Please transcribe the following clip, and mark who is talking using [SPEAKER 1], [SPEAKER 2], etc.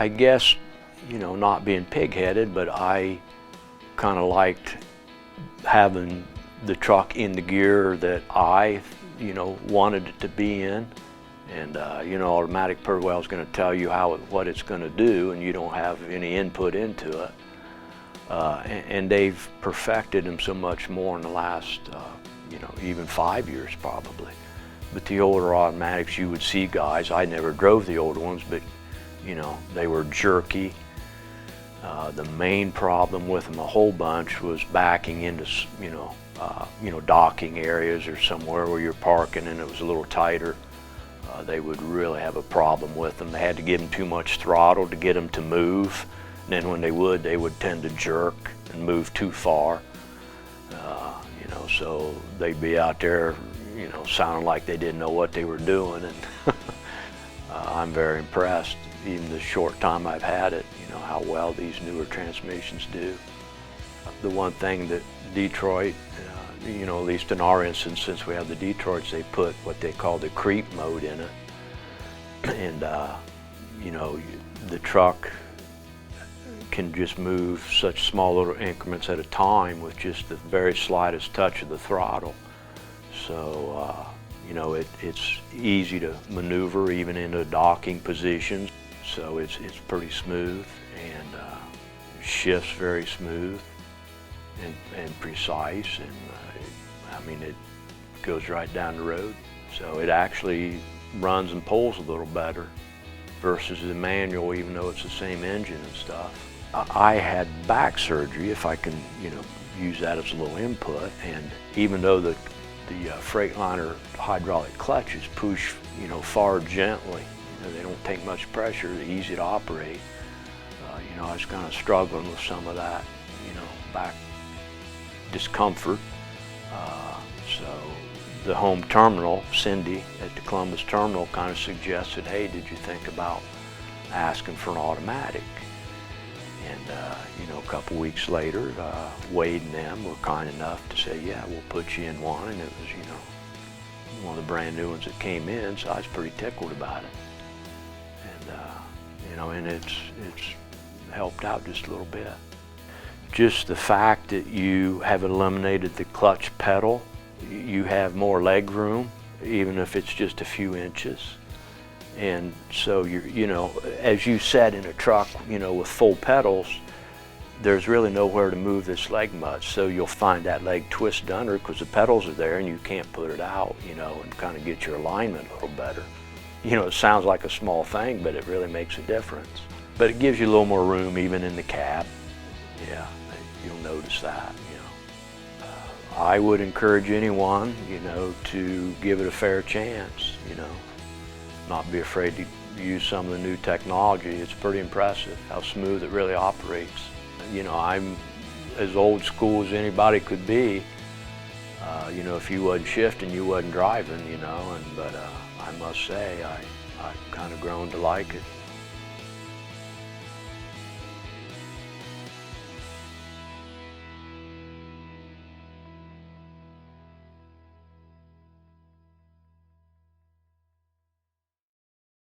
[SPEAKER 1] I guess, you know, not being pig-headed, but I kind of liked having the truck in the gear that I, you know, wanted it to be in. And you know, automatic pretty well is going to tell you what it's going to do, and you don't have any input into it. And they've perfected them so much more in the last, you know, even 5 years probably. But the older automatics, you would see guys, I never drove the older ones, but you know, they were jerky. The main problem with them a whole bunch was backing into, you know, docking areas or somewhere where you're parking and it was a little tighter. They would really have a problem with them. They had to give them too much throttle to get them to move. And then when they would tend to jerk and move too far. You know, so they'd be out there, you know, sounding like they didn't know what they were doing. And I'm very impressed, even the short time I've had it, you know, how well these newer transmissions do. The one thing that Detroit, you know, at least in our instance, since we have the Detroits, they put what they call the creep mode in it. And, you know, the truck can just move such small little increments at a time with just the very slightest touch of the throttle. So, you know, it's easy to maneuver even into docking positions. So it's pretty smooth and shifts very smooth and precise. And I mean, it goes right down the road. So it actually runs and pulls a little better versus the manual, even though it's the same engine and stuff. I had back surgery, if I can, you know, use that as a little input. And even though the Freightliner hydraulic clutches push, you know, far gently, you know, they don't take much pressure, they're easy to operate. You know, I was kind of struggling with some of that, you know, back discomfort. So the home terminal, Cindy at the Columbus terminal, kind of suggested, hey, did you think about asking for an automatic? And you know, a couple weeks later, Wade and them were kind enough to say, yeah, we'll put you in one. And it was, you know, one of the brand new ones that came in, so I was pretty tickled about it. And you know, and it's helped out just a little bit. Just the fact that you have eliminated the clutch pedal, you have more leg room, even if it's just a few inches. And so you know, as you said, in a truck, you know, with full pedals, there's really nowhere to move this leg much. So you'll find that leg twist under because the pedals are there and you can't put it out, you know, and kind of get your alignment a little better. You know, it sounds like a small thing, but it really makes a difference. But it gives you a little more room even in the cab. Yeah, you'll notice that, you know. I would encourage anyone, you know, to give it a fair chance, you know. Not be afraid to use some of the new technology. It's pretty impressive how smooth it really operates. You know, I'm as old school as anybody could be. You know, if you wasn't shifting, you wasn't driving, you know, but I must say, I've kind of grown to like it.